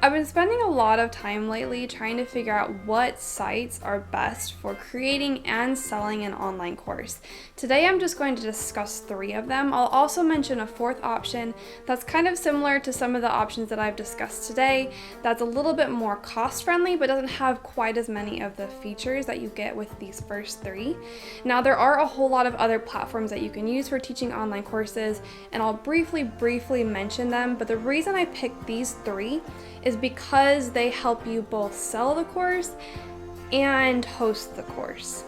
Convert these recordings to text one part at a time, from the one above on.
I've been spending a lot of time lately trying to figure out what sites are best for creating and selling an online course. Today I'm just going to discuss 3 of them. I'll also mention a 4th option that's kind of similar to some of the options that I've discussed today, that's a little bit more cost friendly but doesn't have quite as many of the features that you get with these first 3. Now there are a whole lot of other platforms that you can use for teaching online courses, and I'll briefly mention them, but the reason I picked these 3 is because they help you both sell the course and host the course.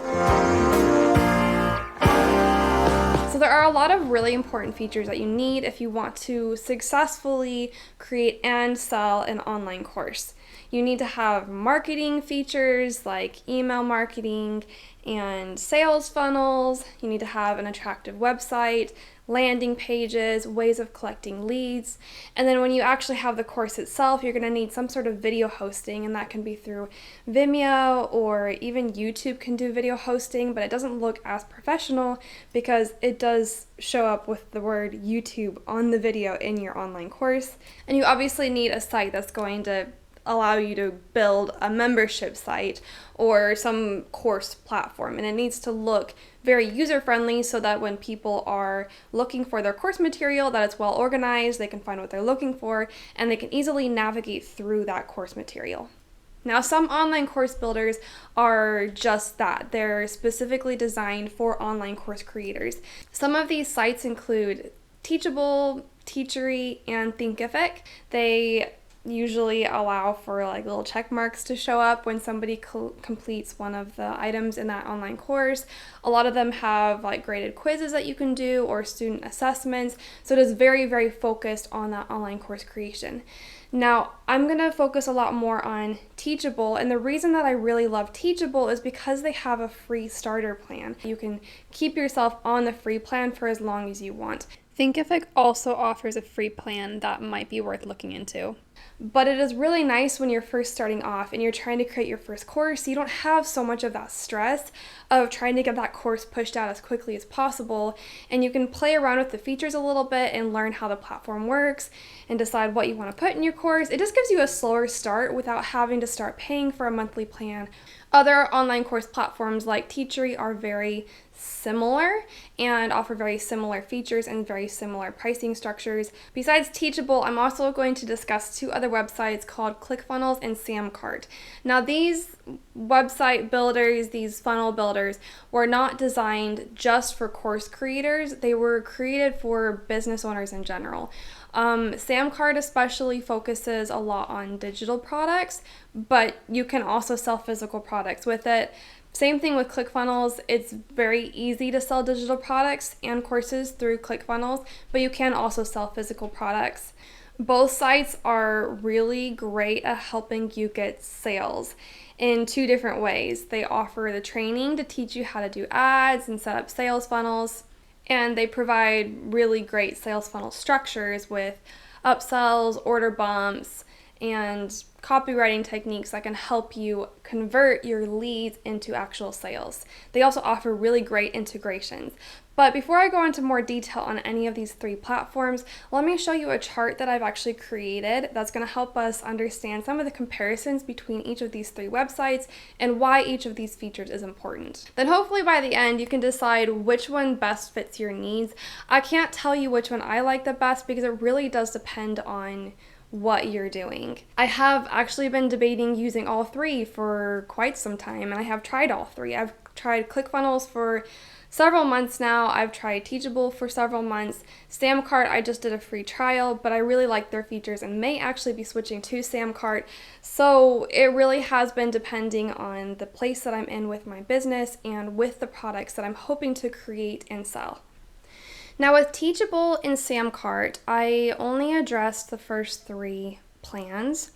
So there are a lot of really important features that you need if you want to successfully create and sell an online course. You need to have marketing features like email marketing and sales funnels. You need to have an attractive website, landing pages, ways of collecting leads. And then when you actually have the course itself, you're going to need some sort of video hosting, and that can be through Vimeo, or even YouTube can do video hosting, but it doesn't look as professional because it does show up with the word YouTube on the video in your online course. And you obviously need a site that's going to allow you to build a membership site or some course platform, and it needs to look very user-friendly so that when people are looking for their course material, that it's well organized, they can find what they're looking for, and they can easily navigate through that course material. Now, some online course builders are just that. They're specifically designed for online course creators. Some of these sites include Teachable, Teachery, and Thinkific. They usually allow for like little check marks to show up when somebody completes one of the items in that online course. A lot of them have like graded quizzes that you can do or student assessments, so it is very focused on that online course creation. Now, I'm going to focus a lot more on Teachable, and the reason that I really love Teachable is because they have a free starter plan. You can keep yourself on the free plan for as long as you want. Thinkific also offers a free plan that might be worth looking into. But it is really nice when you're first starting off and you're trying to create your first course. You don't have so much of that stress of trying to get that course pushed out as quickly as possible, and you can play around with the features a little bit and learn how the platform works and decide what you want to put in your course. It just gives you a slower start without having to start paying for a monthly plan. Other online course platforms like Teachery are very similar and offer very similar features and very similar pricing structures. Besides Teachable, I'm also going to discuss 2 other websites called Clickfunnels and Samcart. Now, these website builders, these funnel builders, were not designed just for course creators. They were created for business owners in general. Samcart especially focuses a lot on digital products, but you can also sell physical products with it. Same thing with Clickfunnels. It's very easy to sell digital products and courses through Clickfunnels, but you can also sell physical products. Both sites are really great at helping you get sales in 2 different ways. They offer the training to teach you how to do ads and set up sales funnels, and they provide really great sales funnel structures with upsells, order bumps, and copywriting techniques that can help you convert your leads into actual sales. They also offer really great integrations. But before I go into more detail on any of these 3 platforms, let me show you a chart that I've actually created that's going to help us understand some of the comparisons between each of these 3 websites and why each of these features is important. Then hopefully by the end you can decide which one best fits your needs. I can't tell you which one I like the best because it really does depend on what you're doing. I have actually been debating using all 3 for quite some time, and I have tried all 3. I've tried Clickfunnels for several months now. I've tried Teachable for several months. Samcart, I just did a free trial, but I really like their features and may actually be switching to Samcart. So it really has been depending on the place that I'm in with my business and with the products that I'm hoping to create and sell. Now with Teachable and Samcart, I only addressed the first 3 plans.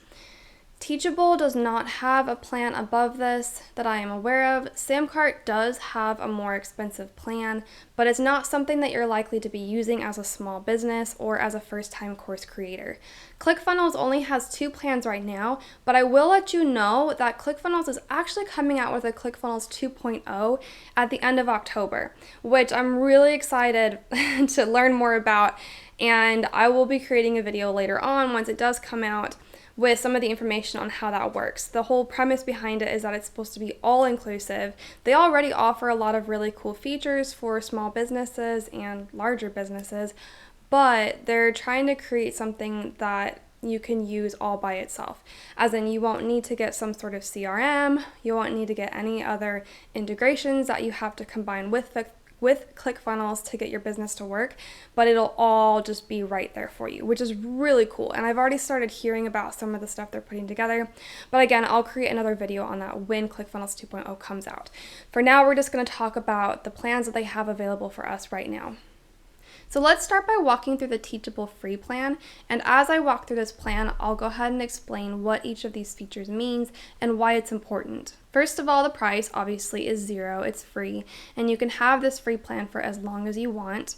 Teachable does not have a plan above this that I am aware of. Samcart does have a more expensive plan, but it's not something that you're likely to be using as a small business or as a first-time course creator. Clickfunnels only has 2 plans right now, but I will let you know that Clickfunnels is actually coming out with a Clickfunnels 2.0 at the end of October, which I'm really excited to learn more about, and I will be creating a video later on once it does come out. with some of the information on how that works. The whole premise behind it is that it's supposed to be all inclusive. They already offer a lot of really cool features for small businesses and larger businesses, but they're trying to create something that you can use all by itself. As in, you won't need to get some sort of CRM, you won't need to get any other integrations that you have to combine with Clickfunnels to get your business to work, but it'll all just be right there for you, which is really cool. And I've already started hearing about some of the stuff they're putting together, but again, I'll create another video on that when Clickfunnels 2.0 comes out. For now, we're just going to talk about the plans that they have available for us right now. So let's start by walking through the Teachable free plan, and as I walk through this plan, I'll go ahead and explain what each of these features means and why it's important. First of all, the price obviously is $0, it's free, and you can have this free plan for as long as you want.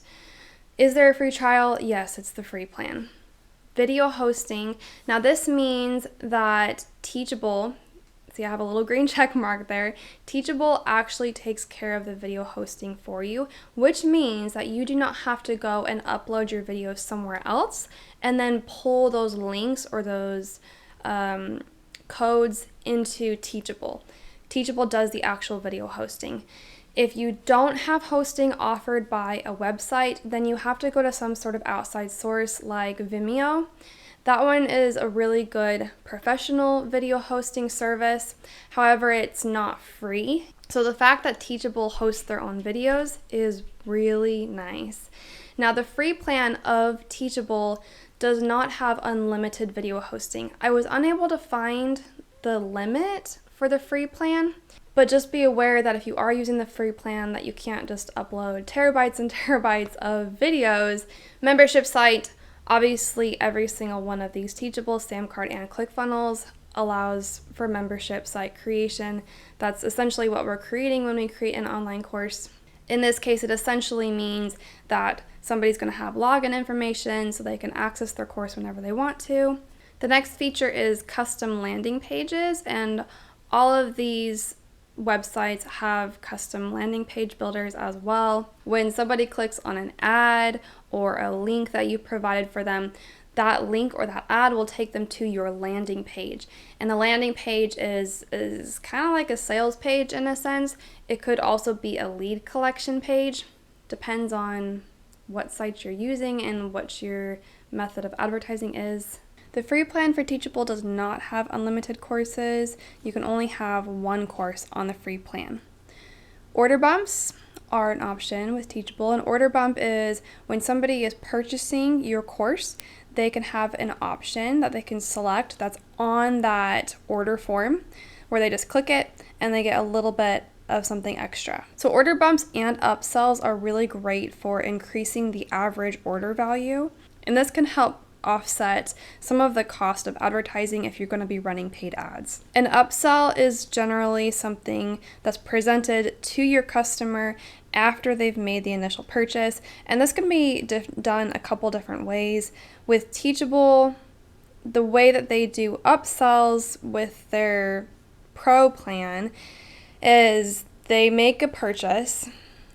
Is there a free trial? Yes, it's the free plan. Video hosting, now this means that Teachable, see, I have a little green check mark there. Teachable actually takes care of the video hosting for you, which means that you do not have to go and upload your videos somewhere else and then pull those links or those codes into Teachable. Teachable does the actual video hosting. If you don't have hosting offered by a website, then you have to go to some sort of outside source like Vimeo. That one is a really good professional video hosting service. However, it's not free. So the fact that Teachable hosts their own videos is really nice. Now, the free plan of Teachable does not have unlimited video hosting. I was unable to find the limit for the free plan, but just be aware that if you are using the free plan that you can't just upload terabytes and terabytes of videos. Membership site, obviously, every single one of these Teachable, Samcart, and Clickfunnels allows for membership site creation. That's essentially what we're creating when we create an online course. In this case, it essentially means that somebody's going to have login information so they can access their course whenever they want to. The next feature is custom landing pages, and all of these websites have custom landing page builders as well. When somebody clicks on an ad or a link that you provided for them, that link or that ad will take them to your landing page. And the landing page is kind of like a sales page in a sense. It could also be a lead collection page. Depends on what site you're using and what your method of advertising is. The free plan for Teachable does not have unlimited courses. You can only have one course on the free plan. Order bumps are an option with Teachable. An order bump is when somebody is purchasing your course, they can have an option that they can select that's on that order form where they just click it and they get a little bit of something extra. So order bumps and upsells are really great for increasing the average order value, and this can help offset some of the cost of advertising if you're going to be running paid ads. An upsell is generally something that's presented to your customer after they've made the initial purchase, and this can be done a couple different ways. With Teachable, the way that they do upsells with their pro plan is they make a purchase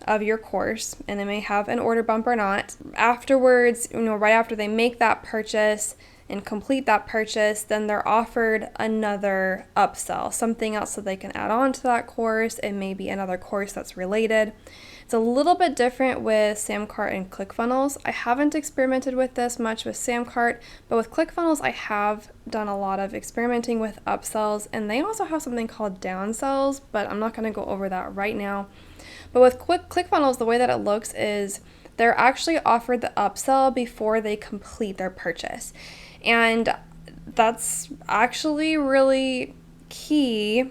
of your course, and they may have an order bump or not. Afterwards, right after they make that purchase and complete that purchase, then they're offered another upsell, something else that they can add on to that course. It may be another course that's related. It's a little bit different with Samcart and Clickfunnels. I haven't experimented with this much with Samcart, but with Clickfunnels, I have done a lot of experimenting with upsells, and they also have something called downsells, but I'm not going to go over that right now. But with Clickfunnels, the way that it looks is they're actually offered the upsell before they complete their purchase. And that's actually really key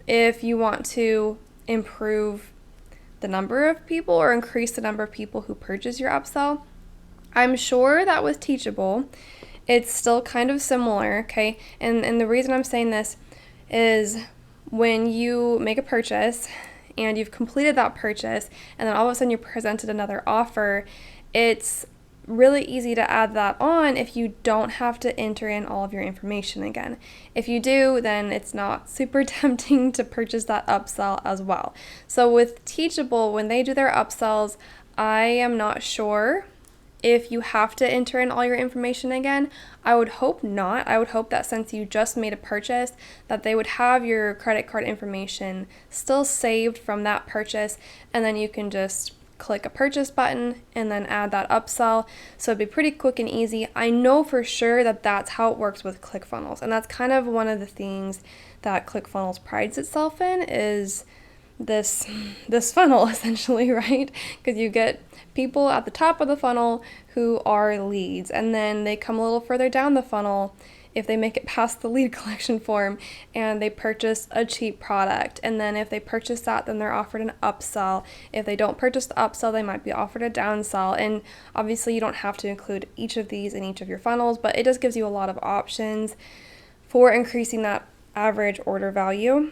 if you want to improve the number of people or increase the number of people who purchase your upsell. I'm sure that with Teachable, it's still kind of similar, okay? And the reason I'm saying this is when you make a purchase and you've completed that purchase, and then all of a sudden you're presented another offer, it's really easy to add that on if you don't have to enter in all of your information again. If you do, then it's not super tempting to purchase that upsell as well. So with Teachable, when they do their upsells, I am not sure if you have to enter in all your information again. I would hope not. I would hope that since you just made a purchase, that they would have your credit card information still saved from that purchase, and then you can just click a purchase button and then add that upsell. So it'd be pretty quick and easy. I know for sure that that's how it works with Clickfunnels, and that's kind of one of the things that Clickfunnels prides itself in, is this funnel essentially, right? Because you get people at the top of the funnel who are leads, and then they come a little further down the funnel if they make it past the lead collection form and they purchase a cheap product. And then if they purchase that, then they're offered an upsell. If they don't purchase the upsell, they might be offered a downsell. And obviously you don't have to include each of these in each of your funnels, but it just gives you a lot of options for increasing that average order value.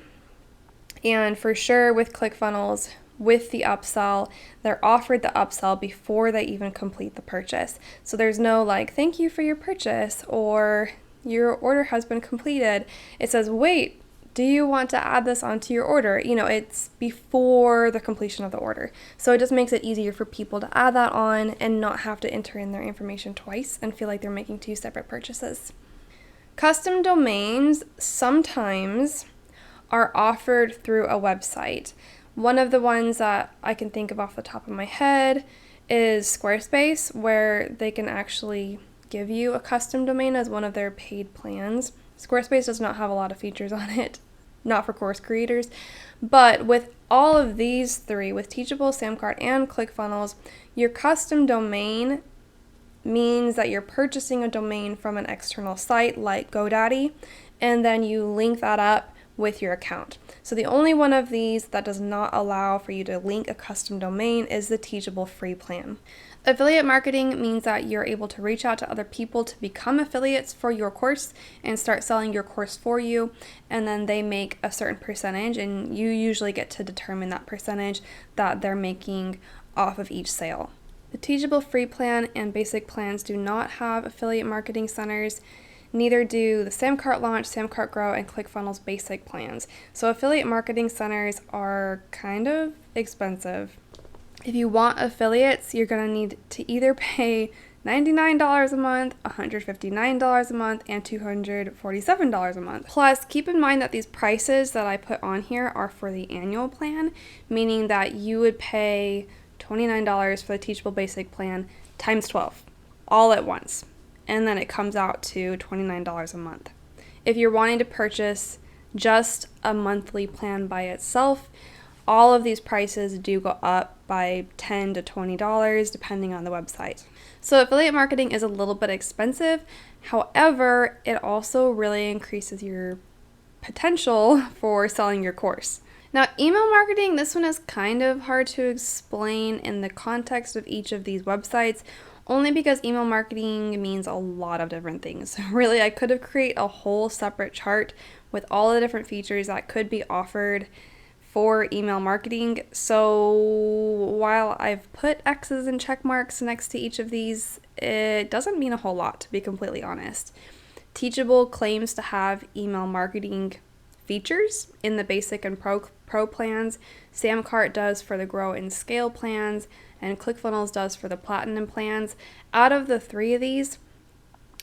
And for sure with ClickFunnels, with the upsell, they're offered the upsell before they even complete the purchase. So there's no like, thank you for your purchase, or your order has been completed. It says, wait, do you want to add this onto your order? It's before the completion of the order. So it just makes it easier for people to add that on and not have to enter in their information twice and feel like they're making two separate purchases. Custom domains sometimes are offered through a website. One of the ones that I can think of off the top of my head is Squarespace, where they can actually give you a custom domain as one of their paid plans. Squarespace does not have a lot of features on it, not for course creators, but with all of these three, with Teachable, Samcart, and ClickFunnels, your custom domain means that you're purchasing a domain from an external site like GoDaddy, and then you link that up with your account. So the only one of these that does not allow for you to link a custom domain is the Teachable free plan. Affiliate marketing means that you're able to reach out to other people to become affiliates for your course and start selling your course for you, and then they make a certain percentage, and you usually get to determine that percentage that they're making off of each sale. The Teachable free plan and basic plans do not have affiliate marketing centers. Neither do the Samcart Launch, Samcart Grow, and ClickFunnels basic plans. So affiliate marketing centers are kind of expensive. If you want affiliates, you're going to need to either pay $99 a month, $159 a month, and $247 a month. Plus, keep in mind that these prices that I put on here are for the annual plan, meaning that you would pay $29 for the Teachable basic plan times 12, all at once. And then it comes out to $29 a month. If you're wanting to purchase just a monthly plan by itself, all of these prices do go up by $10 to $20 depending on the website. So affiliate marketing is a little bit expensive. However, it also really increases your potential for selling your course. Now, email marketing, this one is kind of hard to explain in the context of each of these websites, only because email marketing means a lot of different things. Really, I could have created a whole separate chart with all the different features that could be offered for email marketing. So while I've put X's and check marks next to each of these, it doesn't mean a whole lot, to be completely honest. Teachable claims to have email marketing features in the basic and pro plans. Samcart does for the grow and scale plans, and ClickFunnels does for the platinum plans. Out of the three of these,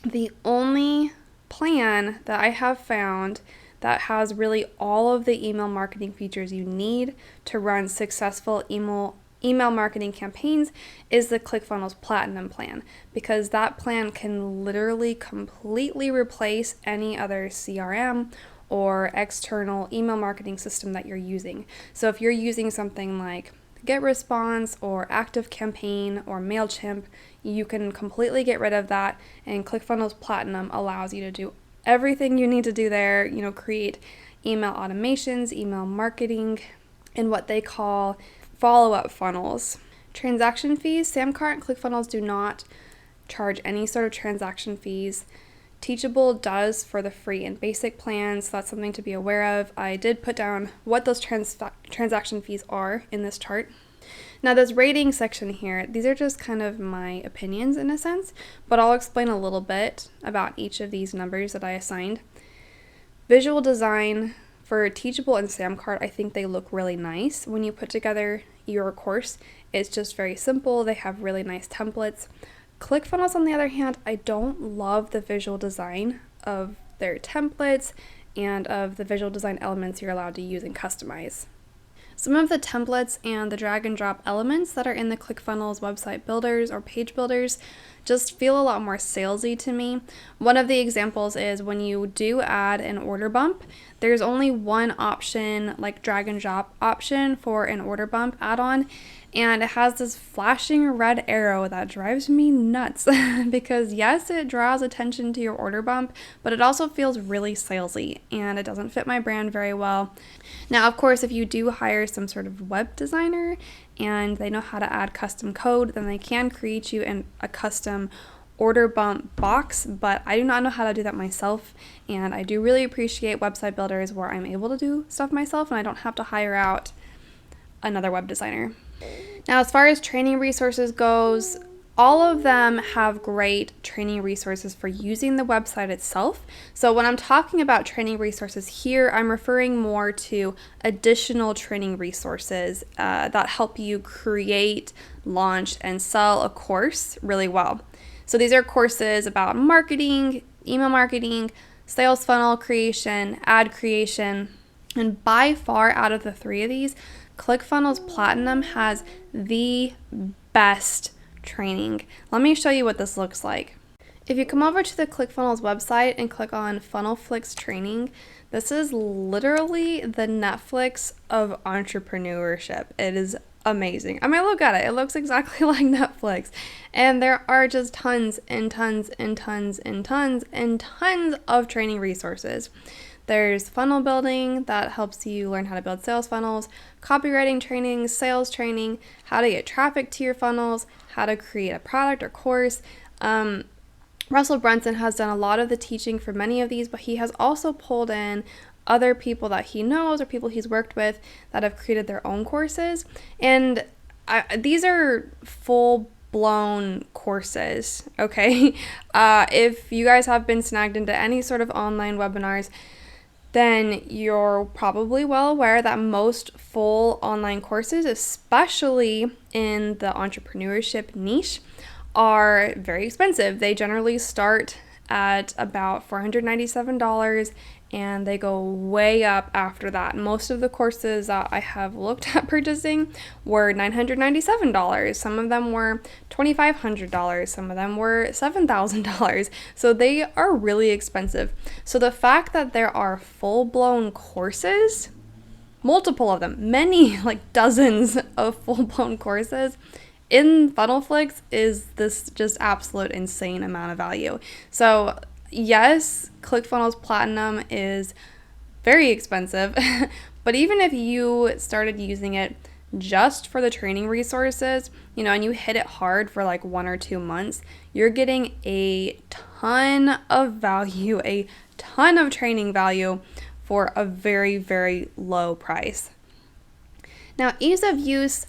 the only plan that I have found that has really all of the email marketing features you need to run successful email marketing campaigns is the ClickFunnels Platinum plan, because that plan can literally completely replace any other CRM or external email marketing system that you're using. So if you're using something like GetResponse or ActiveCampaign or MailChimp, you can completely get rid of that, and ClickFunnels Platinum allows you to do everything you need to do there, create email automations, email marketing, and what they call follow-up funnels. Transaction fees, Samcart and ClickFunnels do not charge any sort of transaction fees. Teachable does for the free and basic plans, so that's something to be aware of. I did put down what those transaction fees are in this chart. Now this rating section here, these are just kind of my opinions in a sense, but I'll explain a little bit about each of these numbers that I assigned. Visual design for Teachable and Samcart, I think they look really nice when you put together your course. It's just very simple. They have really nice templates. ClickFunnels, on the other hand, I don't love the visual design of their templates and of the visual design elements you're allowed to use and customize. Some of the templates and the drag and drop elements that are in the ClickFunnels website builders or page builders just feel a lot more salesy to me. One of the examples is when you do add an order bump, there's only one option, like drag and drop option for an order bump add-on, and it has this flashing red arrow that drives me nuts because yes, it draws attention to your order bump, but it also feels really salesy and it doesn't fit my brand very well. Now, of course, if you do hire some sort of web designer and they know how to add custom code, then they can create you a custom order bump box, but I do not know how to do that myself, and I do really appreciate website builders where I'm able to do stuff myself and I don't have to hire out another web designer. Now, as far as training resources goes, all of them have great training resources for using the website itself. So when I'm talking about training resources here, I'm referring more to additional training resources that help you create, launch, and sell a course really well. So these are courses about marketing, email marketing, sales funnel creation, ad creation, and by far out of the three of these, ClickFunnels Platinum has the best training. Let me show you what this looks like. If you come over to the ClickFunnels website and click on FunnelFlix training, this is literally the Netflix of entrepreneurship. It is amazing. I mean, look at it. It looks exactly like Netflix. And there are just tons and tons and tons and tons and tons of training resources. There's funnel building that helps you learn how to build sales funnels, copywriting training, sales training, how to get traffic to your funnels, how to create a product or course. Russell Brunson has done a lot of the teaching for many of these, but he has also pulled in other people that he knows or people he's worked with that have created their own courses. And these are full-blown courses, okay? If you guys have been snagged into any sort of online webinars, then you're probably well aware that most full online courses, especially in the entrepreneurship niche, are very expensive. They generally start at about $497 and they go way up after that. Most of the courses that I have looked at purchasing were $997. Some of them were $2,500. Some of them were $7,000. So they are really expensive. So the fact that there are full-blown courses, multiple of them, many, like dozens of full-blown courses in FunnelFlix is this just absolute insane amount of value. So yes, ClickFunnels Platinum is very expensive, but even if you started using it just for the training resources, and you hit it hard for like 1 or 2 months, you're getting a ton of value, a ton of training value for a very, very low price. Now, ease of use,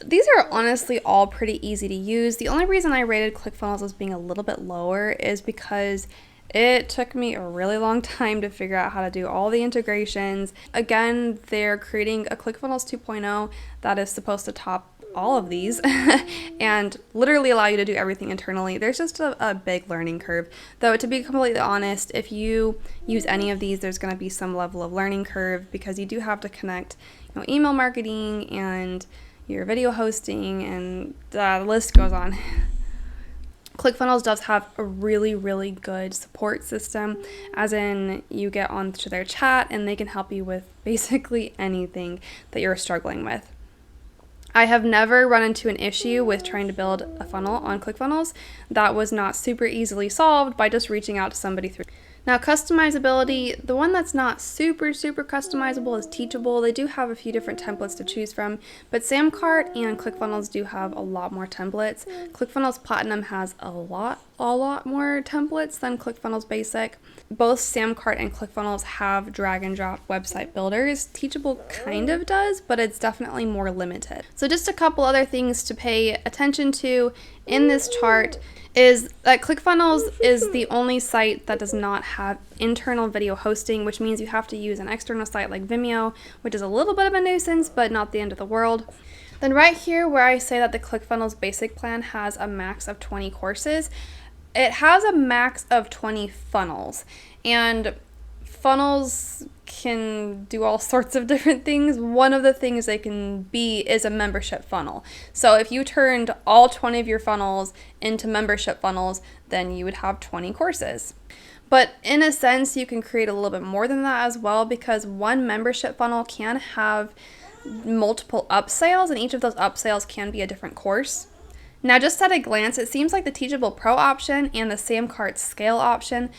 these are honestly all pretty easy to use. The only reason I rated ClickFunnels as being a little bit lower is because it took me a really long time to figure out how to do all the integrations. Again, they're creating a ClickFunnels 2.0 that is supposed to top all of these and literally allow you to do everything internally. There's just a big learning curve. Though, to be completely honest, if you use any of these, there's going to be some level of learning curve because you do have to connect email marketing and your video hosting, and the list goes on. ClickFunnels does have a really, really good support system, as in you get onto their chat and they can help you with basically anything that you're struggling with. I have never run into an issue with trying to build a funnel on ClickFunnels that was not super easily solved by just reaching out to somebody through. Now, customizability, the one that's not super customizable is Teachable. They do have a few different templates to choose from, but Samcart and ClickFunnels do have a lot more templates. ClickFunnels Platinum has a lot more templates than ClickFunnels Basic. Both Samcart and ClickFunnels have drag and drop website builders. Teachable kind of does, but it's definitely more limited. So just a couple other things to pay attention to in this chart is that ClickFunnels is the only site that does not have internal video hosting, which means you have to use an external site like Vimeo, which is a little bit of a nuisance, but not the end of the world. Then right here where I say that the Clickfunnels basic plan has a max of 20 courses, it has a max of 20 funnels. And funnels can do all sorts of different things. One of the things they can be is a membership funnel. So if you turned all 20 of your funnels into membership funnels, then you would have 20 courses. But in a sense, you can create a little bit more than that as well, because one membership funnel can have multiple upsales, and each of those upsales can be a different course. Now, just at a glance, it seems like the Teachable Pro option and the Samcart Scale option,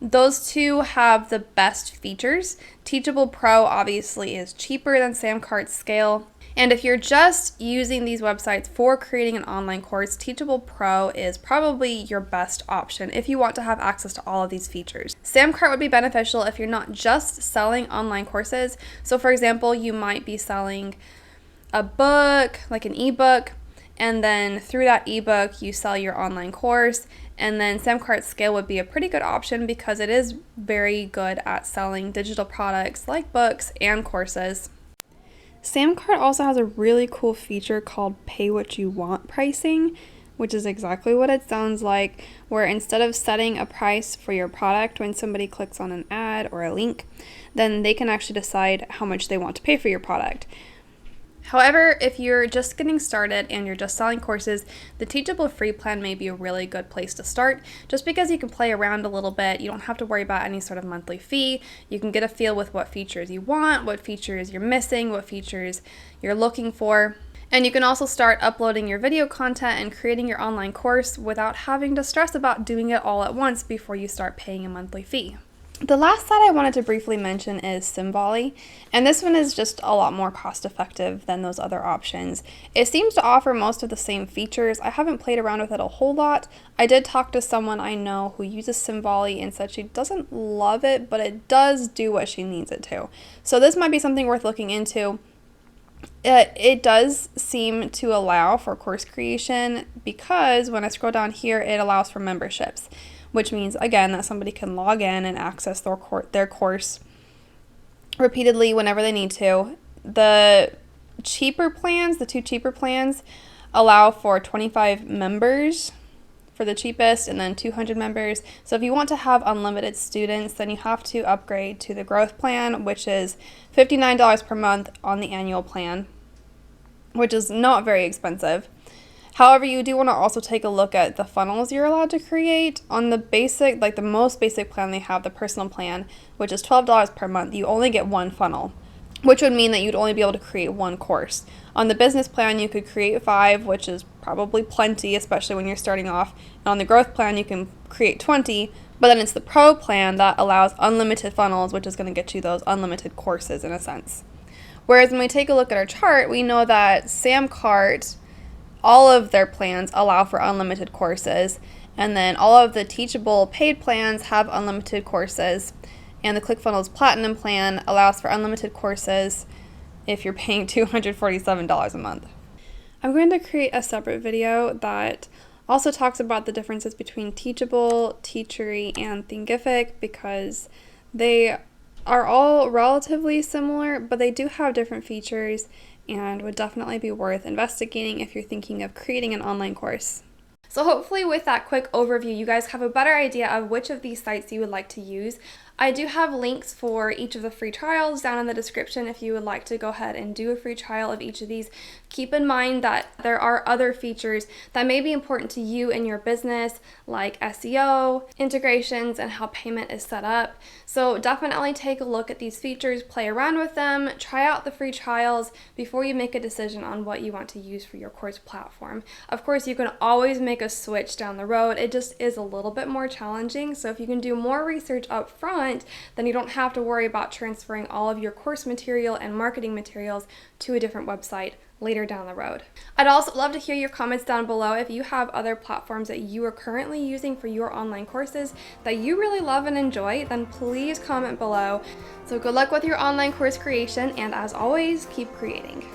those two have the best features. Teachable Pro obviously is cheaper than Samcart Scale. And if you're just using these websites for creating an online course, Teachable Pro is probably your best option if you want to have access to all of these features. Samcart would be beneficial if you're not just selling online courses. So for example, you might be selling a book, like an ebook, and then through that ebook, you sell your online course. And then Samcart Scale would be a pretty good option because it is very good at selling digital products like books and courses. Samcart also has a really cool feature called pay what you want pricing, which is exactly what it sounds like, where instead of setting a price for your product when somebody clicks on an ad or a link, then they can actually decide how much they want to pay for your product. However, if you're just getting started and you're just selling courses, the Teachable free plan may be a really good place to start, just because you can play around a little bit. You don't have to worry about any sort of monthly fee. You can get a feel with what features you want, what features you're missing, what features you're looking for. And you can also start uploading your video content and creating your online course without having to stress about doing it all at once before you start paying a monthly fee. The last site I wanted to briefly mention is Symvolley, and this one is just a lot more cost effective than those other options. It seems to offer most of the same features. I haven't played around with it a whole lot. I did talk to someone I know who uses Symvolley and said she doesn't love it, but it does do what she needs it to. So this might be something worth looking into. It does seem to allow for course creation because when I scroll down here, it allows for memberships, which means, again, that somebody can log in and access their course repeatedly whenever they need to. The cheaper plans, the two cheaper plans, allow for 25 members for the cheapest and then 200 members. So if you want to have unlimited students, then you have to upgrade to the growth plan, which is $59 per month on the annual plan, which is not very expensive. However, you do want to also take a look at the funnels you're allowed to create. On the basic, like the most basic plan they have, the personal plan, which is $12 per month, you only get one funnel, which would mean that you'd only be able to create one course. On the business plan, you could create 5, which is probably plenty, especially when you're starting off. And on the growth plan, you can create 20, but then it's the pro plan that allows unlimited funnels, which is going to get you those unlimited courses in a sense. Whereas when we take a look at our chart, we know that Samcart, all of their plans allow for unlimited courses, and then all of the Teachable paid plans have unlimited courses, and the Clickfunnels Platinum plan allows for unlimited courses if you're paying $247 a month. I'm going to create a separate video that also talks about the differences between Teachable, Teachery, and Thingific because they are all relatively similar, but they do have different features and would definitely be worth investigating if you're thinking of creating an online course. So hopefully with that quick overview, you guys have a better idea of which of these sites you would like to use. I do have links for each of the free trials down in the description if you would like to go ahead and do a free trial of each of these. Keep in mind that there are other features that may be important to you in your business, like SEO, integrations, and how payment is set up. So definitely take a look at these features, play around with them, try out the free trials before you make a decision on what you want to use for your course platform. Of course, you can always make a switch down the road. It just is a little bit more challenging. So if you can do more research up front, then you don't have to worry about transferring all of your course material and marketing materials to a different website later down the road. I'd also love to hear your comments down below if you have other platforms that you are currently using for your online courses that you really love and enjoy, then please comment below. So good luck with your online course creation, and as always, keep creating.